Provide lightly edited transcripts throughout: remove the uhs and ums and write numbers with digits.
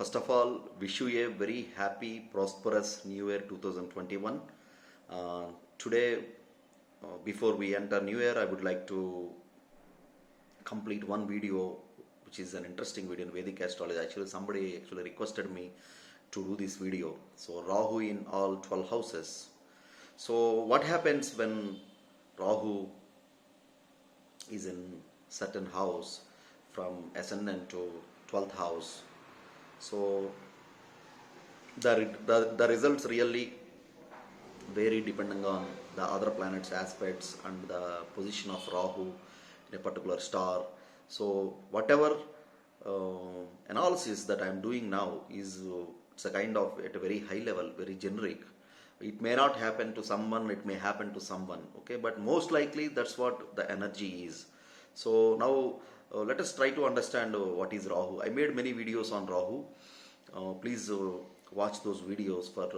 first of all, wish you a very happy, prosperous New Year 2021. Today, before we enter New Year, I would like to complete one video, which is an interesting video in Vedic astrology. Actually, somebody requested me to do this video. So, Rahu in all 12 houses. So, what happens when Rahu is in certain house from ascendant to 12th house? So the results really vary depending on the other planets aspects and the position of Rahu in a particular star. So whatever analysis that I am doing now is it's a kind of at a very high level, very generic. It may not happen to someone, it may happen to someone, okay, but most likely that's what the energy is. So now let us try to understand what is Rahu. I made many videos on Rahu. Please watch those videos for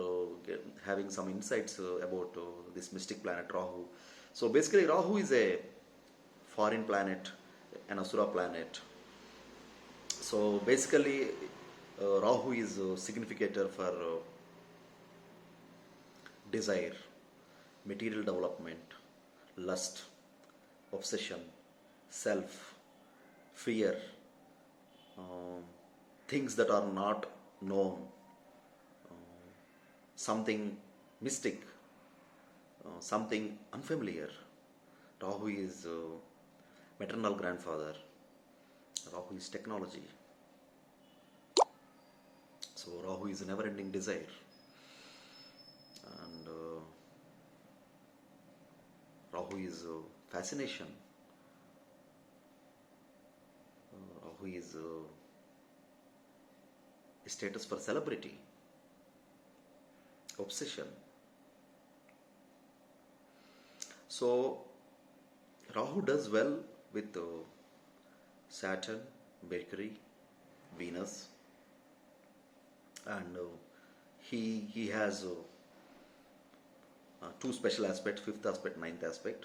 having some insights about this mystic planet Rahu. So basically Rahu is a foreign planet, an Asura planet. So basically Rahu is a significator for desire, material development, lust, obsession, self, fear, things that are not known, something mystic, something unfamiliar. Rahu is maternal grandfather. Rahu is technology. So Rahu is a never-ending desire. And Rahu is fascination. Rahu is status for celebrity, obsession. So Rahu does well with Saturn, Mercury, Venus, and he has two special aspects: fifth aspect, ninth aspect.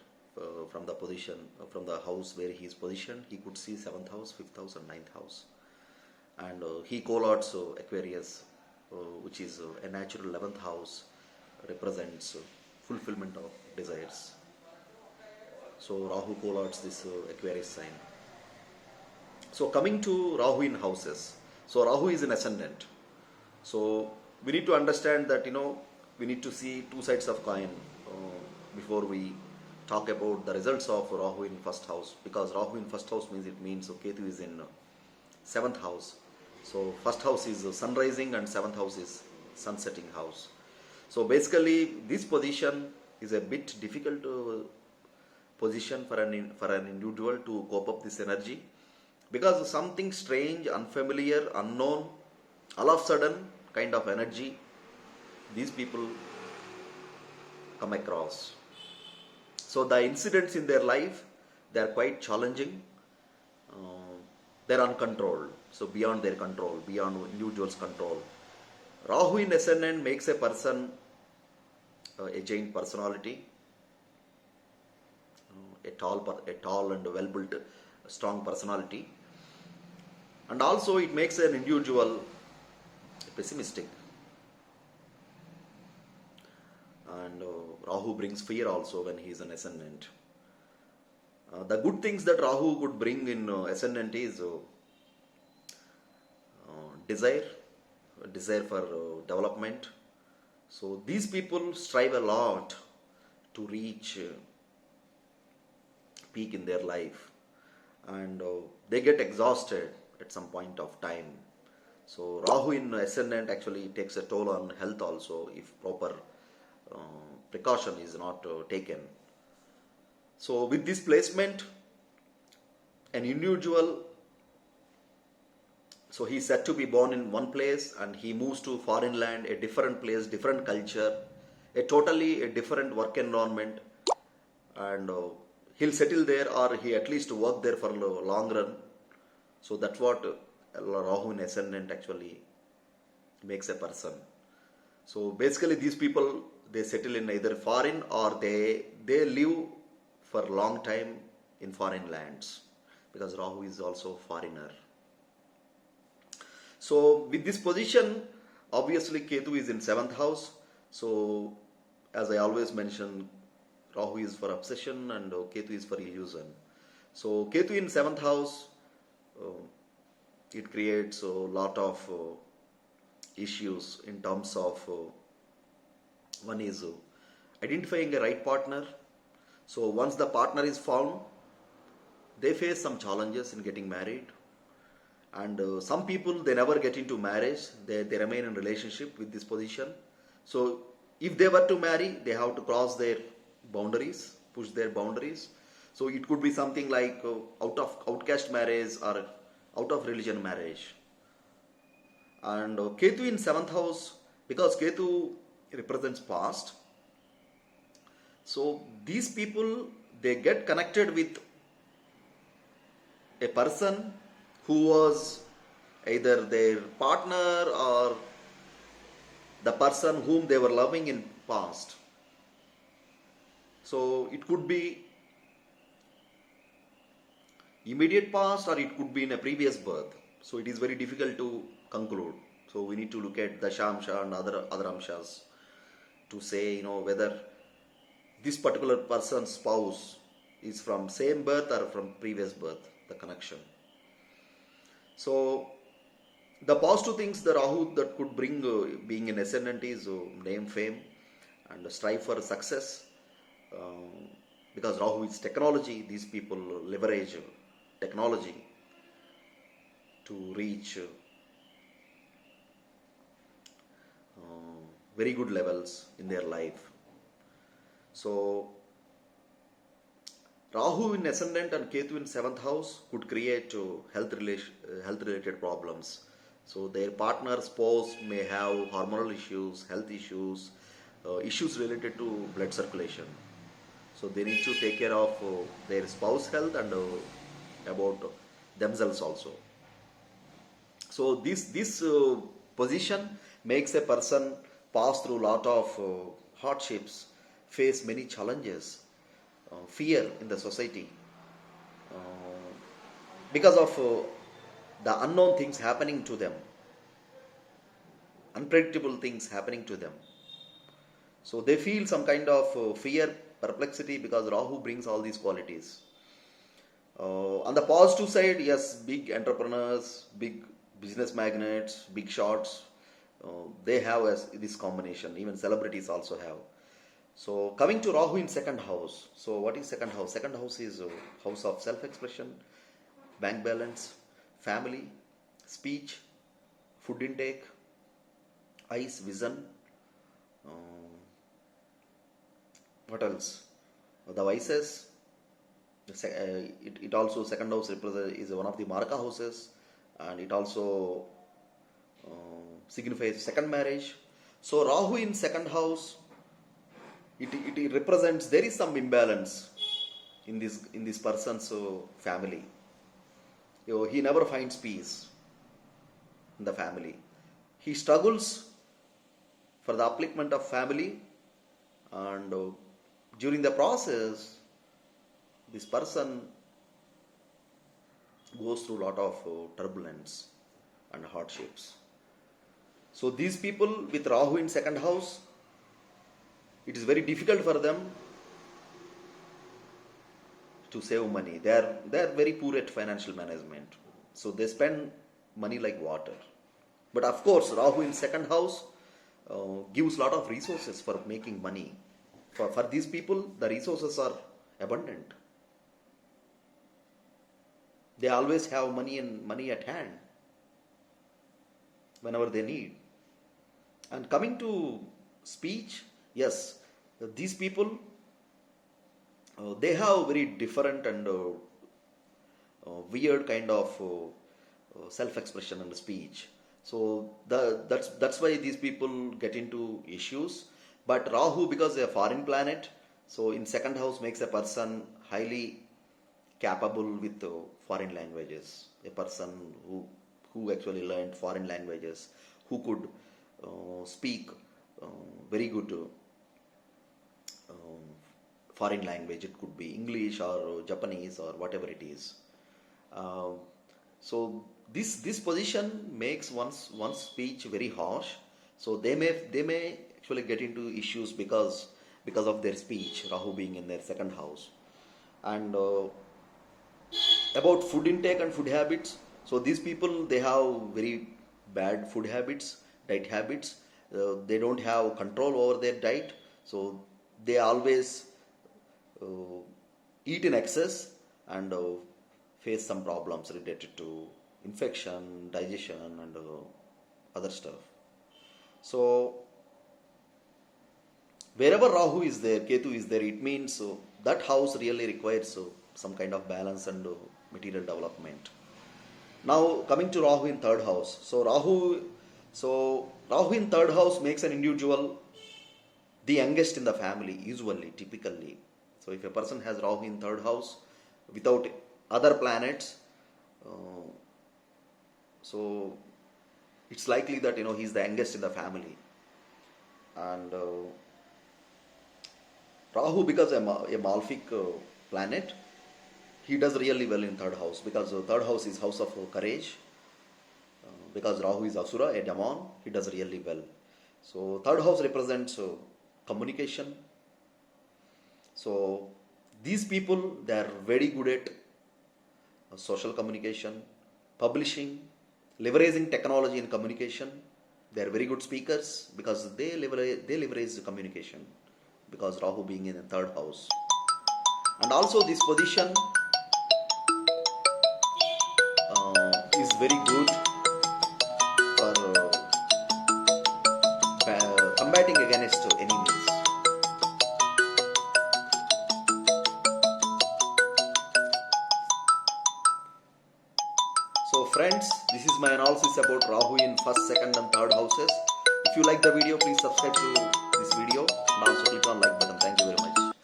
From the position, from the house where he is positioned, he could see 7th house, 5th house and 9th house. And he co-lords Aquarius, which is a natural 11th house, represents fulfillment of desires. So Rahu co-lords this Aquarius sign. So coming to Rahu in houses. So Rahu is an ascendant. So we need to understand that, we need to see two sides of coin before we talk about the results of Rahu in first house, because Rahu in first house means Ketu is in 7th house. So first house is sun rising and 7th house is sun setting house. So basically this position is a bit difficult position for an individual to cope up this energy, because something strange, unfamiliar, unknown, all of a sudden kind of energy these people come across. So the incidents in their life, they are quite challenging. They are uncontrolled. So beyond their control, beyond individual's control. Rahu in ascendant makes a person a giant personality, a tall and well-built, strong personality. And also it makes an individual pessimistic. And Rahu brings fear also when he is an ascendant. The good things that Rahu could bring in ascendant is desire for development. So these people strive a lot to reach peak in their life, and they get exhausted at some point of time. So Rahu in ascendant actually takes a toll on health also if proper precaution is not taken. So with this placement, an individual, so he is said to be born in one place and he moves to foreign land, a different place, different culture, a totally different work environment, and he'll settle there, or he at least work there for a long run. So that's what Rahu in ascendant actually makes a person. So basically these people, they settle in either foreign or they live for a long time in foreign lands, because Rahu is also foreigner. So with this position, obviously Ketu is in 7th house. So as I always mention, Rahu is for obsession and Ketu is for illusion. So Ketu in 7th house, uh, it creates a lot of issues in terms of one is identifying a right partner. So once the partner is found, they face some challenges in getting married. And some people, they never get into marriage, they remain in relationship with this position. So if they were to marry, they have to cross their boundaries, push their boundaries. So it could be something like outcast marriage or out of religion marriage. And Ketu in 7th house, because Ketu represents past, so these people, they get connected with a person who was either their partner or the person whom they were loving in past. So it could be immediate past or it could be in a previous birth. So it is very difficult to conclude. So we need to look at the Shamsha and other Amshas to say, whether this particular person's spouse is from same birth or from previous birth, the connection. So the positive things, the Rahu that could bring being an ascendant is name, fame, and strive for success. Because Rahu is technology, these people leverage technology to reach very good levels in their life. So Rahu in ascendant and Ketu in 7th house could create health related problems. So their partner, spouse may have hormonal issues, health issues, issues related to blood circulation. So they need to take care of their spouse health and about themselves also. So this position makes a person pass through a lot of hardships, face many challenges, fear in the society, because of the unknown things happening to them, unpredictable things happening to them. So they feel some kind of fear, perplexity, because Rahu brings all these qualities. On the positive side, yes, big entrepreneurs, big business magnates, big shots, they have this combination. Even celebrities also have. So coming to Rahu in 2nd house. So what is 2nd house? 2nd house is house of self-expression, bank balance, family, speech, food intake, eyes, vision. What else? The vices. It also 2nd house is one of the Maraka houses, and it also signifies second marriage. So Rahu in 2nd house, it represents there is some imbalance in this person's family. He never finds peace in the family. He struggles for the upliftment of family, and during the process, this person goes through a lot of turbulence and hardships. So these people with Rahu in 2nd house, it is very difficult for them to save money. They are very poor at financial management. So they spend money like water. But of course, Rahu in 2nd house gives a lot of resources for making money. For these people, the resources are abundant. They always have money at hand whenever they need. And coming to speech, yes, these people, they have very different and weird kind of self-expression and speech. So that's why these people get into issues. But Rahu, because they are foreign planet, so in 2nd house makes a person highly capable with foreign languages. A person who actually learned foreign languages, who could speak very good foreign language. It could be English or Japanese or whatever it is. So this position makes one's speech very harsh. So they may actually get into issues because of their speech, Rahu being in their second house. And about food intake and food habits, so these people, they have very bad food habits, diet habits. They don't have control over their diet, so they always uh, eat in excess and face some problems related to infection, digestion, and other stuff. So wherever Rahu is there, Ketu is there, it means that house really requires some kind of balance and material development. Now coming to Rahu in third house. So Rahu in third house makes an individual the youngest in the family, usually, typically. So if a person has Rahu in third house without other planets, so it's likely that he's the youngest in the family. And Rahu becomes a malefic planet. He does really well in third house, because third house is house of courage. Because Rahu is Asura, a demon, he does really well. So third house represents communication. So these people, they are very good at social communication, publishing, leveraging technology in communication. They are very good speakers because they leverage the communication, because Rahu being in the third house. And also this position is very good for combating against enemies. So friends, this is my analysis about Rahu in first, second and third houses. If you like the video, please subscribe to this video and also click on like button. Thank you.